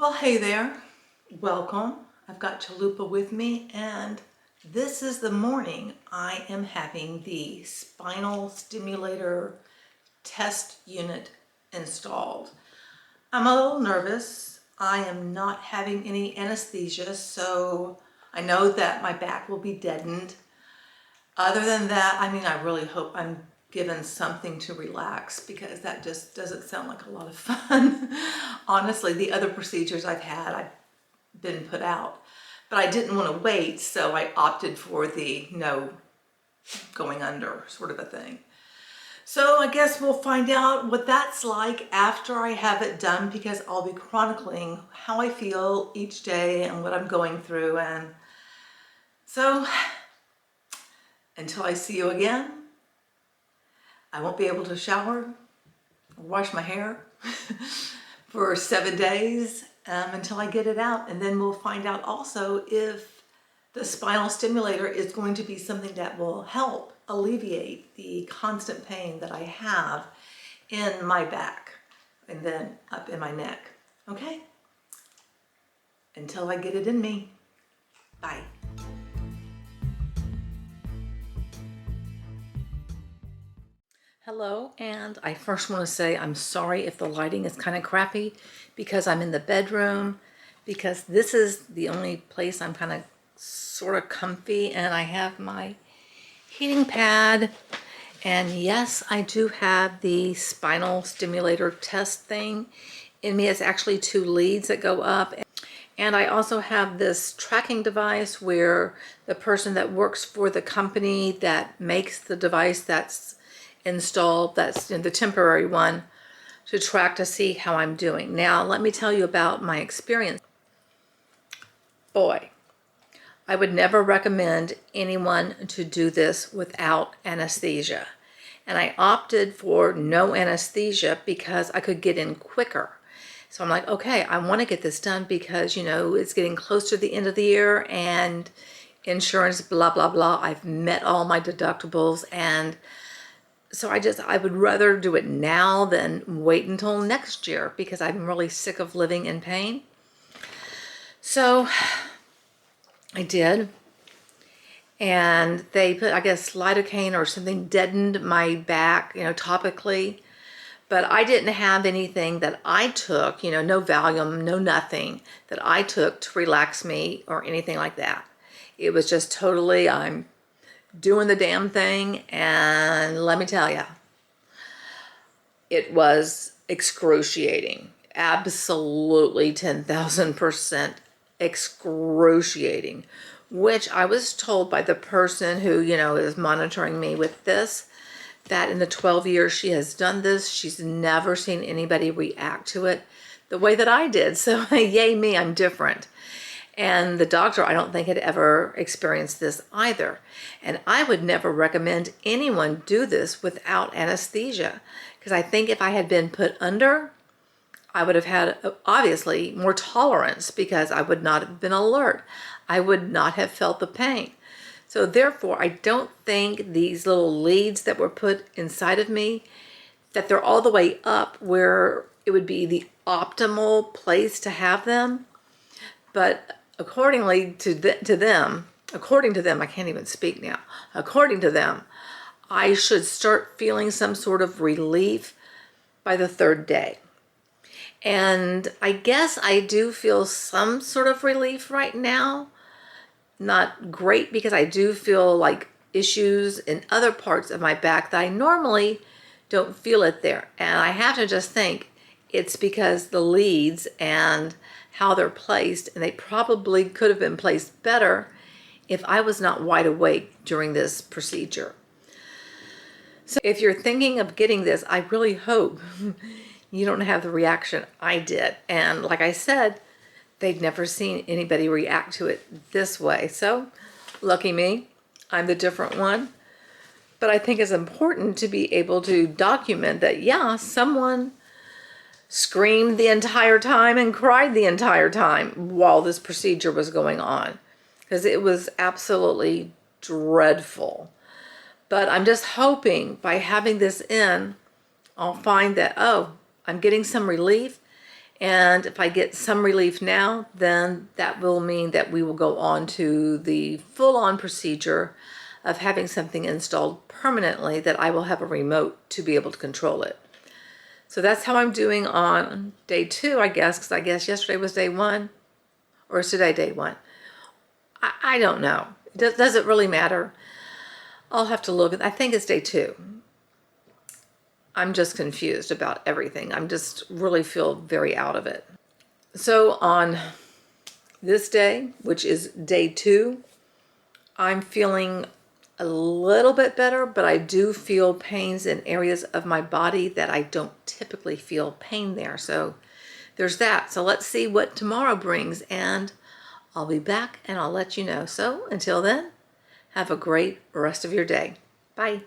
Well, hey there. Welcome. I've got Chalupa with me, and this is the morning I am having the Spinal Stimulator test unit installed. I'm a little nervous. I am not having any anesthesia, so I know that my back will be deadened. Other than that, I really hope I'm given something to relax, because that just doesn't sound like a lot of fun. Honestly, the other procedures I've had, I've been put out, but I didn't want to wait, so I opted for the no going under sort of a thing. So I guess we'll find out what that's like after I have it done, because I'll be chronicling how I feel each day and what I'm going through. And so until I see you again, I won't be able to shower or wash my hair for 7 days until I get it out. And then we'll find out also if the spinal stimulator is going to be something that will help alleviate the constant pain that I have in my back and then up in my neck. Okay? Until I get it in me. Bye. Hello, and I first want to say I'm sorry if the lighting is kind of crappy, because I'm in the bedroom, because this is the only place I'm kind of sort of comfy, and I have my heating pad, and yes, I do have the spinal stimulator test thing in me. It's actually 2 leads that go up, and I also have this tracking device where the person that works for the company that makes the device that's installed, that's the temporary one, to track to see how I'm doing. Now, let me tell you about my experience. Boy, I would never recommend anyone to do this without anesthesia. And I opted for no anesthesia because I could get in quicker. So I'm like, okay, I want to get this done because, you know, it's getting close to the end of the year and insurance, blah, blah, blah. I've met all my deductibles, and so I would rather do it now than wait until next year, because I'm really sick of living in pain. So I did. And they put, I guess, lidocaine or something, deadened my back, you know, topically. But I didn't have anything that I took, you know, no Valium, no nothing that I took to relax me or anything like that. It was just totally, I'm doing the damn thing, and let me tell you, it was excruciating. Absolutely 10,000% excruciating, which I was told by the person who, you know, is monitoring me with this, that in the 12 years she has done this, she's never seen anybody react to it the way that I did. So yay me, I'm different. And the doctor, I don't think, had ever experienced this either. And I would never recommend anyone do this without anesthesia, because I think if I had been put under, I would have had, obviously, more tolerance, because I would not have been alert. I would not have felt the pain. So therefore, I don't think these little leads that were put inside of me, that they're all the way up where it would be the optimal place to have them. But according to them, I can't even speak now. According to them, I should start feeling some sort of relief by the 3rd day. And I guess I do feel some sort of relief right now. Not great, because I do feel like issues in other parts of my back that I normally don't feel it there. And I have to just think it's because the leads and how they're placed, and they probably could have been placed better if I was not wide awake during this procedure. So if you're thinking of getting this, I really hope you don't have the reaction I did. And like I said, they'd never seen anybody react to it this way. So lucky me, I'm the different one. But I think it's important to be able to document that, yeah, someone screamed the entire time and cried the entire time while this procedure was going on, because it was absolutely dreadful. But I'm just hoping by having this in, I'll find that, oh, I'm getting some relief, And if I get some relief now, then that will mean that we will go on to the full-on procedure of having something installed permanently that I will have a remote to be able to control it. So that's how I'm doing on day 2, I guess, because I guess yesterday was day 1, or is today day 1? I don't know. Does it really matter? I'll have to look. I think it's day 2. I'm just confused about everything. I'm just really feel very out of it. So on this day, which is day 2, I'm feeling a little bit better, but I do feel pains in areas of my body that I don't typically feel pain there. So there's that. So let's see what tomorrow brings, and I'll be back and I'll let you know. So until then, have a great rest of your day. Bye.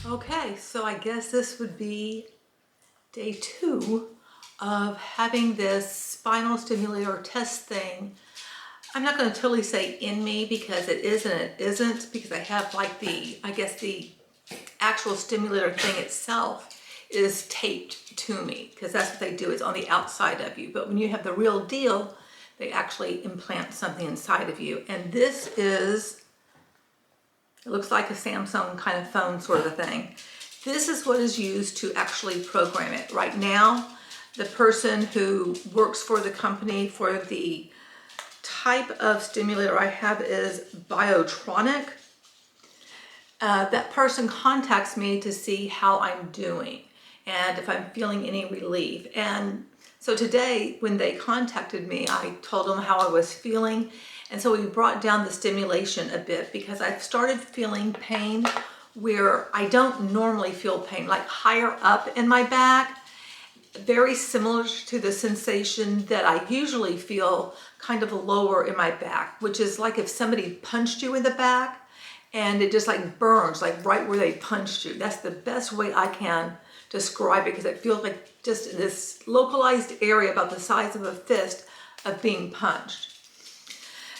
Okay, so I guess this would be day 2 of having this spinal stimulator test thing. I'm not going to totally say in me because it is and it isn't, because I have like I guess the actual stimulator thing itself is taped to me, because that's what they do. It's on the outside of you. But when you have the real deal, they actually implant something inside of you. And this is, it looks like a Samsung kind of phone sort of a thing. This is what is used to actually program it. Right now, the person who works for the company for the type of stimulator I have is Biotronic. That person contacts me to see how I'm doing and if I'm feeling any relief. And so today, when they contacted me, I told them how I was feeling. And so we brought down the stimulation a bit, because I've started feeling pain where I don't normally feel pain, like higher up in my back, very similar to the sensation that I usually feel kind of lower in my back, which is like if somebody punched you in the back and it just like burns, like right where they punched you. That's the best way I can describe it, because it feels like just this localized area about the size of a fist of being punched.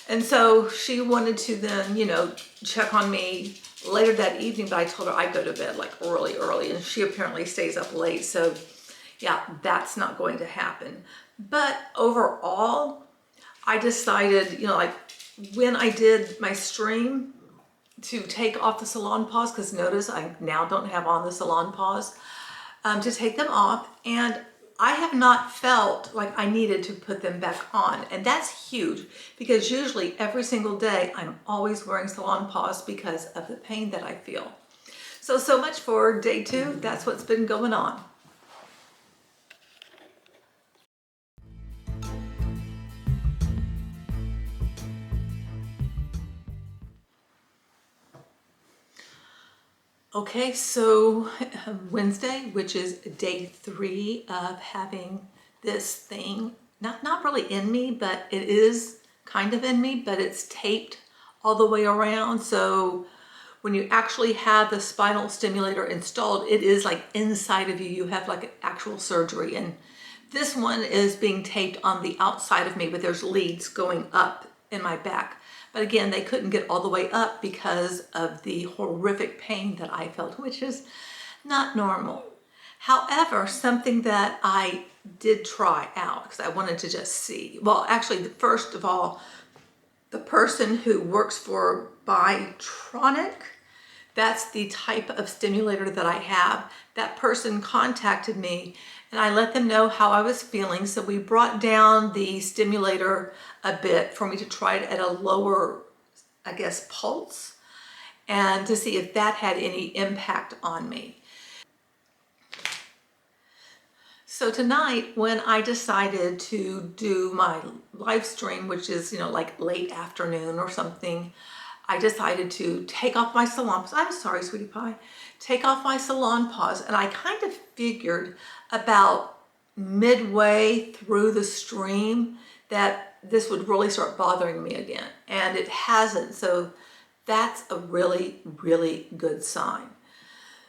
And so she wanted to then, check on me later that evening, but I told her I go to bed like really early, and she apparently stays up late. So yeah, that's not going to happen. But overall, I decided, like when I did my stream, to take off the salon paws, because notice I now don't have on the salon paws, to take them off. And I have not felt like I needed to put them back on. And that's huge, because usually every single day I'm always wearing salon paws because of the pain that I feel. So much for day 2. That's what's been going on. Okay, so Wednesday, which is day 3 of having this thing, not really in me, but it is kind of in me, but it's taped all the way around. So when you actually have the spinal stimulator installed, it is like inside of you. You have like an actual surgery. And this one is being taped on the outside of me, but there's leads going up in my back. But again, they couldn't get all the way up because of the horrific pain that I felt, which is not normal. However, something that I did try out, because I wanted to just see. Well, actually, first of all, the person who works for Biotronic, that's the type of stimulator that I have. That person contacted me and I let them know how I was feeling. So we brought down the stimulator a bit for me to try it at a lower, I guess, pulse, and to see if that had any impact on me. So tonight, when I decided to do my live stream, which is, like late afternoon or something, I decided to take off my salon paws. I'm sorry, sweetie pie. Take off my salon paws. And I kind of figured about midway through the stream that this would really start bothering me again. And it hasn't. So that's a really, really good sign.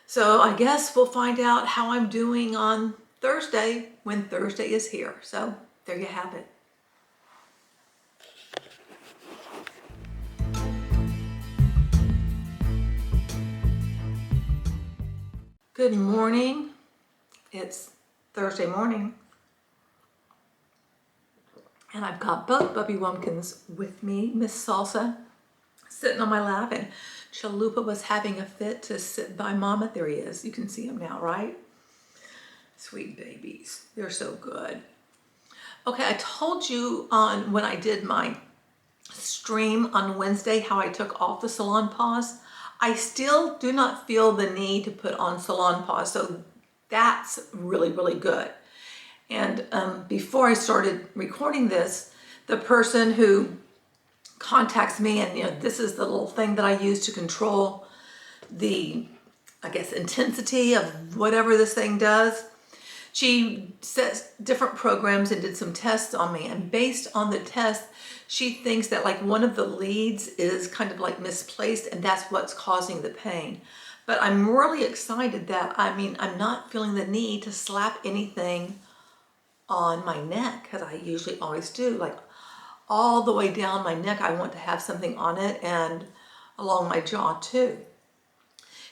So I guess we'll find out how I'm doing on Thursday, when Thursday is here. So there you have it. Good morning. It's Thursday morning, and I've got both Bubby Wumpkins with me. Miss Salsa sitting on my lap, and Chalupa was having a fit to sit by Mama. There he is. You can see him now, right? Sweet babies. They're so good. Okay, I told you on when I did my stream on Wednesday how I took off the salon pause. I still do not feel the need to put on salon pause, so that's really, really good. And before I started recording this, the person who contacts me, and this is the little thing that I use to control the, I guess, intensity of whatever this thing does. She set different programs and did some tests on me, and based on the test, she thinks that like one of the leads is kind of like misplaced, and that's what's causing the pain. But I'm really excited that, I'm not feeling the need to slap anything on my neck, as I usually always do. Like all the way down my neck, I want to have something on it, and along my jaw too.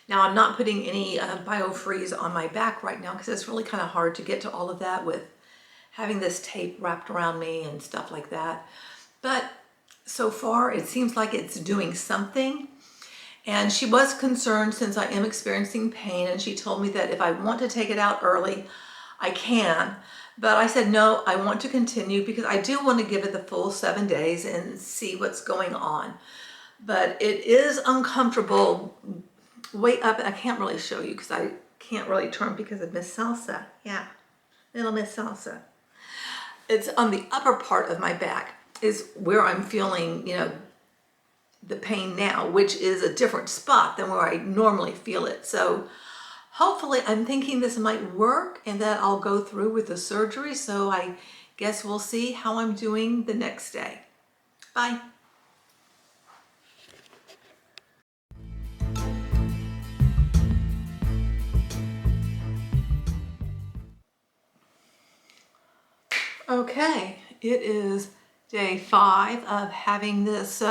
Now I'm not putting any BioFreeze on my back right now because it's really kind of hard to get to all of that with having this tape wrapped around me and stuff like that. But so far it seems like it's doing something. And she was concerned since I am experiencing pain, and she told me that if I want to take it out early, I can. But I said, no, I want to continue because I do want to give it the full 7 days and see what's going on. But it is uncomfortable way up. I can't really show you because I can't really turn because of Miss Salsa. Yeah, little Miss Salsa. It's on the upper part of my back is where I'm feeling, the pain now, which is a different spot than where I normally feel it. So hopefully I'm thinking this might work and that I'll go through with the surgery. So I guess we'll see how I'm doing the next day. Bye. Okay, it is day 5 of having this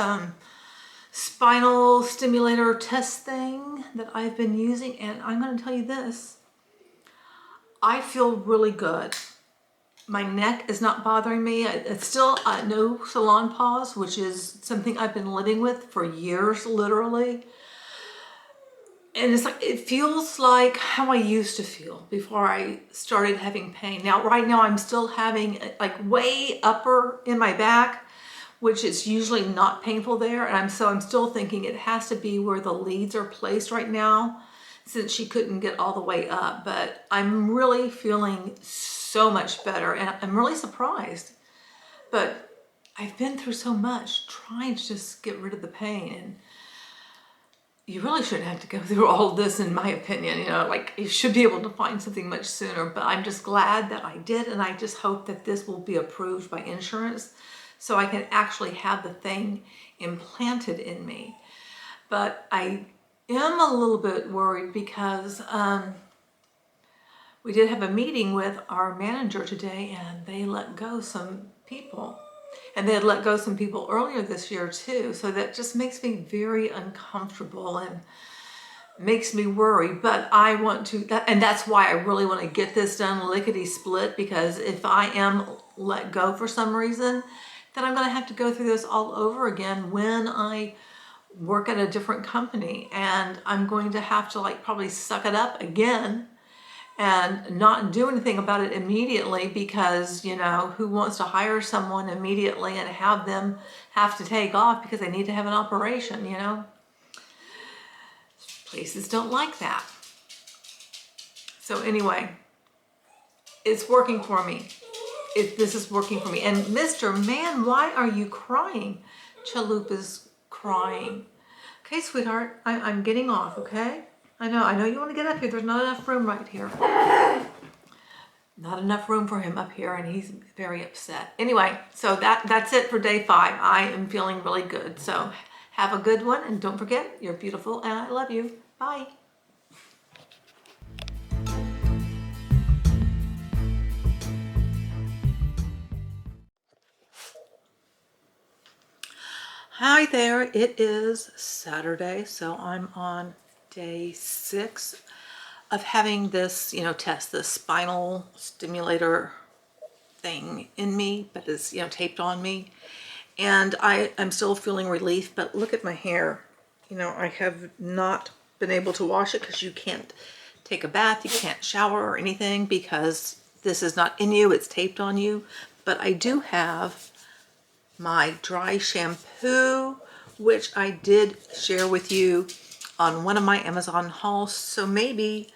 spinal stimulator test thing that I've been using, and I'm going to tell you this, I feel really good. My neck is not bothering me. It's still no salon pause, which is something I've been living with for years, literally. And it's like, it feels like how I used to feel before I started having pain. Now, right now I'm still having like way upper in my back, which is usually not painful there. And I'm still thinking it has to be where the leads are placed right now, since she couldn't get all the way up. But I'm really feeling so much better, and I'm really surprised. But I've been through so much trying to just get rid of the pain, and you really shouldn't have to go through all of this, in my opinion. Like, you should be able to find something much sooner. But I'm just glad that I did, and I just hope that this will be approved by insurance so I can actually have the thing implanted in me. But I am a little bit worried because we did have a meeting with our manager today, and they let go some people. And they had let go some people earlier this year too. So that just makes me very uncomfortable and makes me worry. But I want to, and that's why I really want to get this done lickety split, because if I am let go for some reason, then I'm going to have to go through this all over again when I work at a different company. And I'm going to have to probably suck it up again and not do anything about it immediately, because who wants to hire someone immediately and have them have to take off because they need to have an operation. Places don't like that. So anyway, it's working for me. This is working for me. And Mr. Man, why are you crying? Chalupa's crying. Okay, sweetheart, I'm getting off, okay? I know you want to get up here. There's not enough room right here. Not enough room for him up here, and he's very upset. Anyway, so that's it for day 5. I am feeling really good. So have a good one, and don't forget, you're beautiful, and I love you. Bye. Hi there, it is Saturday, so I'm on day 6 of having this, test, this spinal stimulator thing in me, but it's, taped on me. And I'm still feeling relief, but look at my hair. I have not been able to wash it because you can't take a bath, you can't shower or anything because this is not in you, it's taped on you. But I do have my dry shampoo, which I did share with you on one of my Amazon hauls. So maybe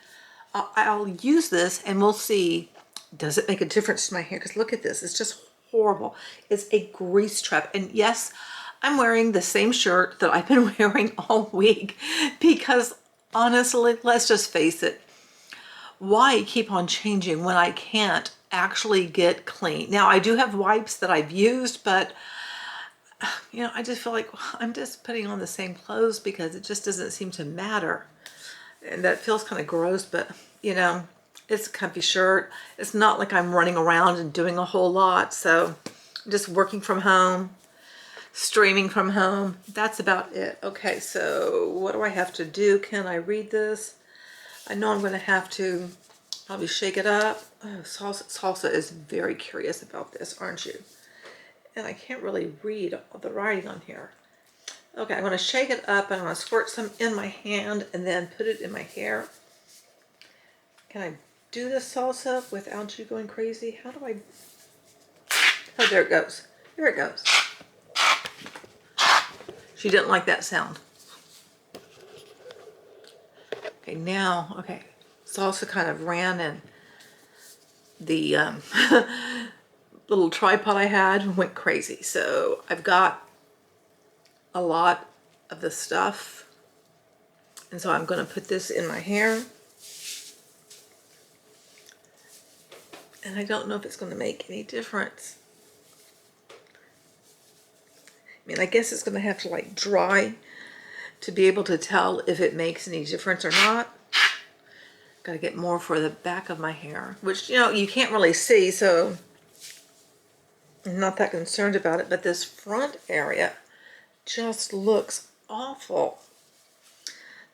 I'll use this and we'll see, does it make a difference to my hair? Because look at this, it's just horrible. It's a grease trap. And yes, I'm wearing the same shirt that I've been wearing all week because honestly, let's just face it, why keep on changing when I can't actually get clean? Now, I do have wipes that I've used, but I just feel like I'm just putting on the same clothes because it just doesn't seem to matter. And that feels kind of gross, but it's a comfy shirt. It's not like I'm running around and doing a whole lot. So I'm just working from home, streaming from home. That's about it. Okay, so what do I have to do? Can I read this? I know I'm going to have to probably shake it up. Oh, Salsa is very curious about this, aren't you? And I can't really read the writing on here. Okay, I'm going to shake it up and I'm going to squirt some in my hand and then put it in my hair. Can I do this, Salsa, without you going crazy? How do I... Oh, there it goes. There it goes. She didn't like that sound. Okay, now, okay. Salsa kind of ran and the little tripod I had went crazy. So I've got a lot of the stuff. And so I'm going to put this in my hair. And I don't know if it's going to make any difference. I mean, I guess it's going to have to like dry to be able to tell if it makes any difference or not. Got to get more for the back of my hair, which, you can't really see, so I'm not that concerned about it. But this front area just looks awful.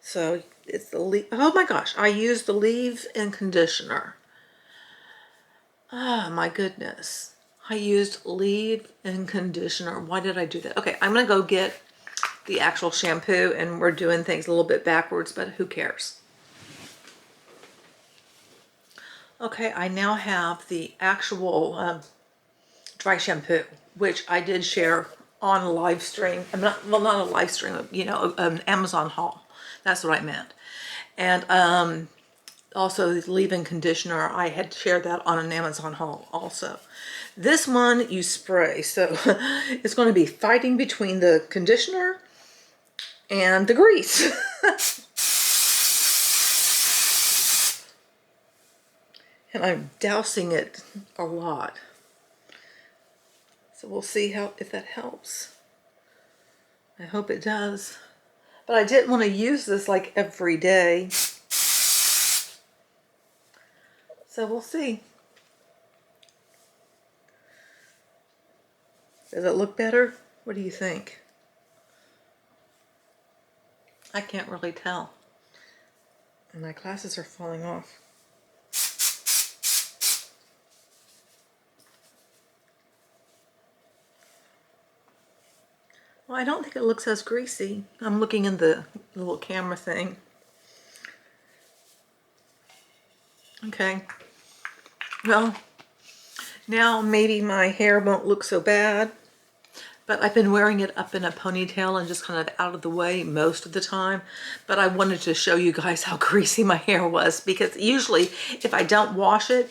So it's the leave. Oh my gosh, I used the leave-in conditioner. Oh my goodness. I used leave-in conditioner. Why did I do that? Okay, I'm going to go get the actual shampoo, and we're doing things a little bit backwards, but who cares? Okay, I now have the actual dry shampoo, which I did share on a live stream. Not a live stream, an Amazon haul. That's what I meant. And also the leave-in conditioner, I had shared that on an Amazon haul also. This one you spray, so it's going to be fighting between the conditioner and the grease. And I'm dousing it a lot. So we'll see if that helps. I hope it does. But I didn't want to use this like every day. So we'll see. Does it look better? What do you think? I can't really tell. And my glasses are falling off. Well, I don't think it looks as greasy. I'm looking in the little camera thing. Okay. Well, now maybe my hair won't look so bad, but I've been wearing it up in a ponytail and just kind of out of the way most of the time. But I wanted to show you guys how greasy my hair was, because usually if I don't wash it,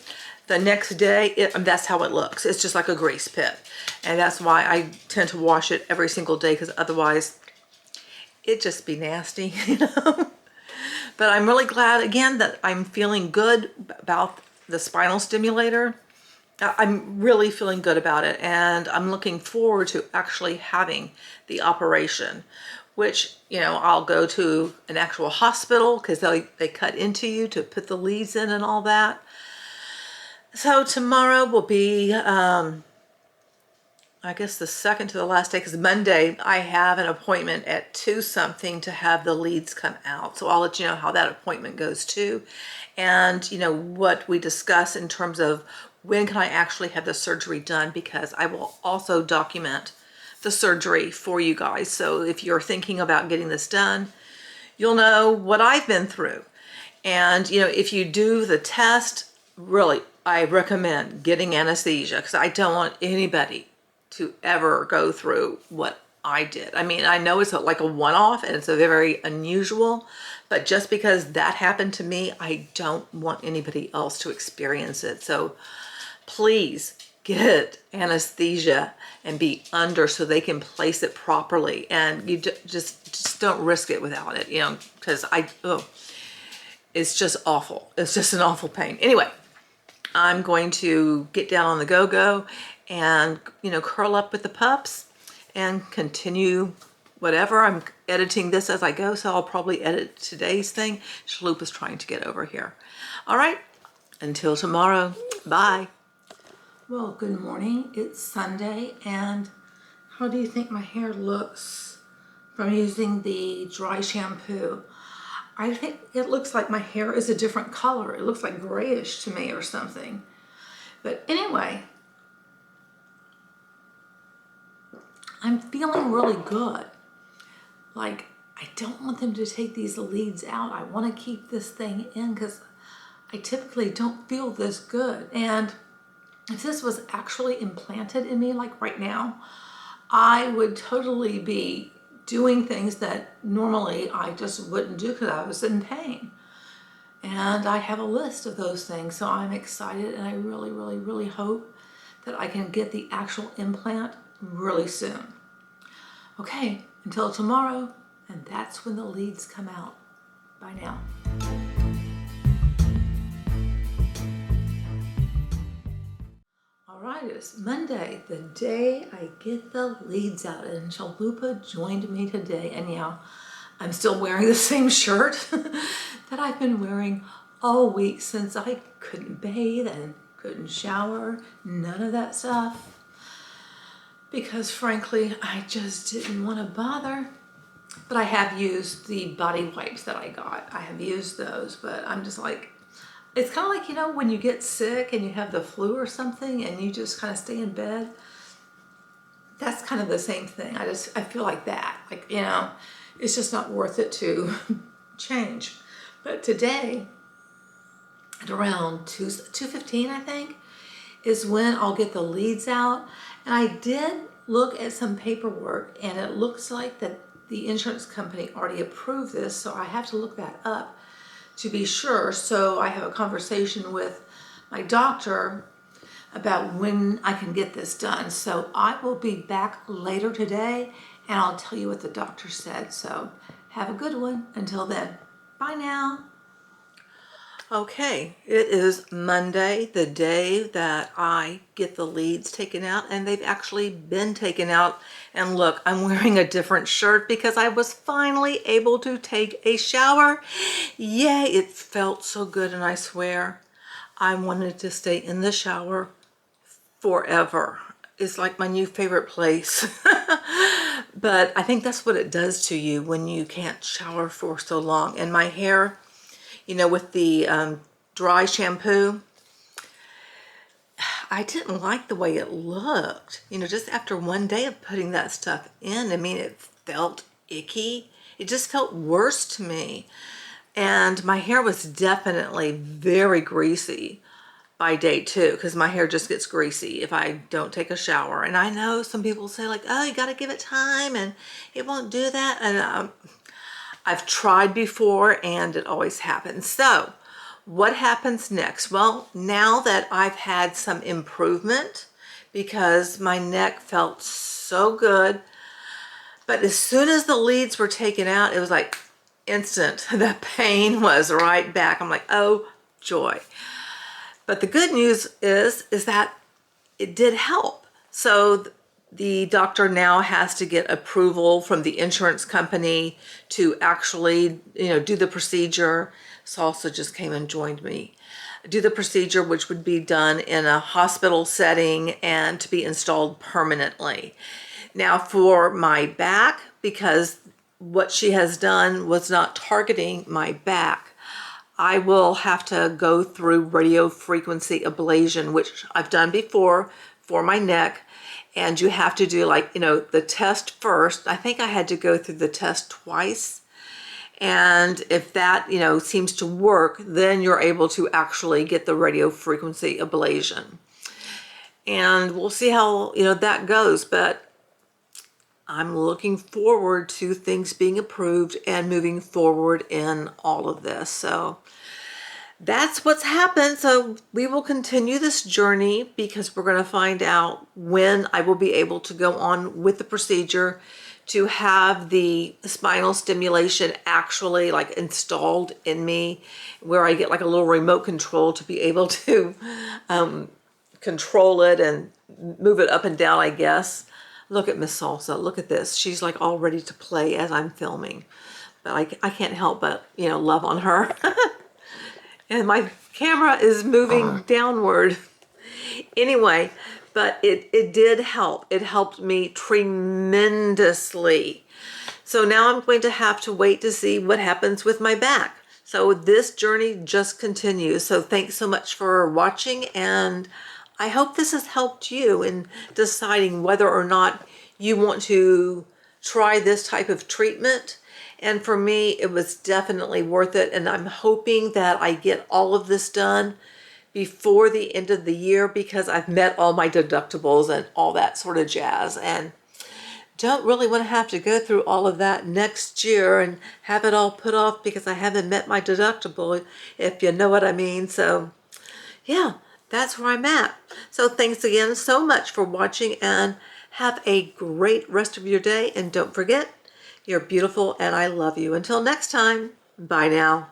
the next day, that's how it looks. It's just like a grease pit. And that's why I tend to wash it every single day, because otherwise it'd just be nasty, But I'm really glad, again, that I'm feeling good about the spinal stimulator. I'm really feeling good about it, and I'm looking forward to actually having the operation, which, I'll go to an actual hospital because they cut into you to put the leads in and all that. So tomorrow will be I guess the second to the last day, because Monday I have an appointment at 2 something to have the leads come out. So I'll let you know how that appointment goes too. And you know what we discuss in terms of when can I actually have the surgery done, because I will also document the surgery for you guys. So if you're thinking about getting this done, you'll know what I've been through. And you know, if you do the test, really, I recommend getting anesthesia, because I don't want anybody to ever go through what I did. I mean, I know it's like a one-off and it's a very unusual, but just because that happened to me, I don't want anybody else to experience it. So please get anesthesia and be under so they can place it properly. And you just don't risk it without it, you know, because it's just awful. It's just an awful pain. Anyway, I'm going to get down on the go-go and, you know, curl up with the pups and continue whatever. I'm editing this as I go, so I'll probably edit today's thing. Shaloop is trying to get over here. All right, until tomorrow, bye. Well, good morning. It's Sunday, and how do you think my hair looks from using the dry shampoo? I think it looks like my hair is a different color. It looks like grayish to me or something. But anyway, I'm feeling really good. Like, I don't want them to take these leads out. I want to keep this thing in because I typically don't feel this good. And if this was actually implanted in me, like right now, I would totally be doing things that normally I just wouldn't do because I was in pain. And I have a list of those things, so I'm excited, and I really, really, really hope that I can get the actual implant really soon. Okay, until tomorrow, and that's when the leads come out. Bye now. All right, it's Monday, the day I get the leads out, and Chalupa joined me today. And yeah, I'm still wearing the same shirt that I've been wearing all week since I couldn't bathe and couldn't shower, none of that stuff. Because frankly, I just didn't want to bother. But I have used the body wipes that I got. I have used those, but I'm just like, it's kind of like, you know, when you get sick and you have the flu or something and you just kind of stay in bed. That's kind of the same thing. I feel like that. Like, you know, it's just not worth it to change. But today, at around 2:15, I think, is when I'll get the leads out. And I did look at some paperwork, and it looks like that the insurance company already approved this, so I have to look that up to be sure. So I have a conversation with my doctor about when I can get this done. So I will be back later today, and I'll tell you what the doctor said. So have a good one. Until then, bye now. Okay, it is Monday, the day that I get the leads taken out, and they've actually been taken out. And look, I'm wearing a different shirt because I was finally able to take a shower. Yay, it felt so good, and I swear I wanted to stay in the shower forever. It's like my new favorite place. But I think that's what it does to you when you can't shower for so long. And my hair, you know, with the dry shampoo, I didn't like the way it looked. You know, just after one day of putting that stuff in, I mean, it felt icky. It just felt worse to me. And my hair was definitely very greasy by day 2, because my hair just gets greasy if I don't take a shower. And I know some people say like, oh, you got to give it time and it won't do that. And I've tried before and it always happens. So what happens next? Well, now that I've had some improvement, because my neck felt so good, but as soon as the leads were taken out, it was like instant. The pain was right back. I'm like, oh, joy. But the good news is that it did help. So the doctor now has to get approval from the insurance company to actually, you know, do the procedure. Salsa just came and joined me. do the procedure, which would be done in a hospital setting and to be installed permanently. Now for my back, because what she has done was not targeting my back, I will have to go through radio frequency ablation, which I've done before for my neck. And you have to do, like, the test first. I think I had to go through the test twice. And if that, seems to work, then you're able to actually get the radio frequency ablation. And we'll see how, that goes. But I'm looking forward to things being approved and moving forward in all of this. So that's what's happened. So we will continue this journey, because we're going to find out when I will be able to go on with the procedure to have the spinal stimulation actually like installed in me, where I get like a little remote control to be able to control it and move it up and down, I guess. Look at Miss Salsa. Look at this. She's like all ready to play as I'm filming. But I can't help but, love on her. And my camera is moving downward. Anyway, but it did help. It helped me tremendously. So now I'm going to have to wait to see what happens with my back. So this journey just continues. So thanks so much for watching, and I hope this has helped you in deciding whether or not you want to try this type of treatment. And for me, it was definitely worth it. And I'm hoping that I get all of this done before the end of the year, because I've met all my deductibles and all that sort of jazz. And don't really want to have to go through all of that next year and have it all put off because I haven't met my deductible, if you know what I mean. So yeah, that's where I'm at. So thanks again so much for watching, and have a great rest of your day. And don't forget, you're beautiful and I love you. Until next time, bye now.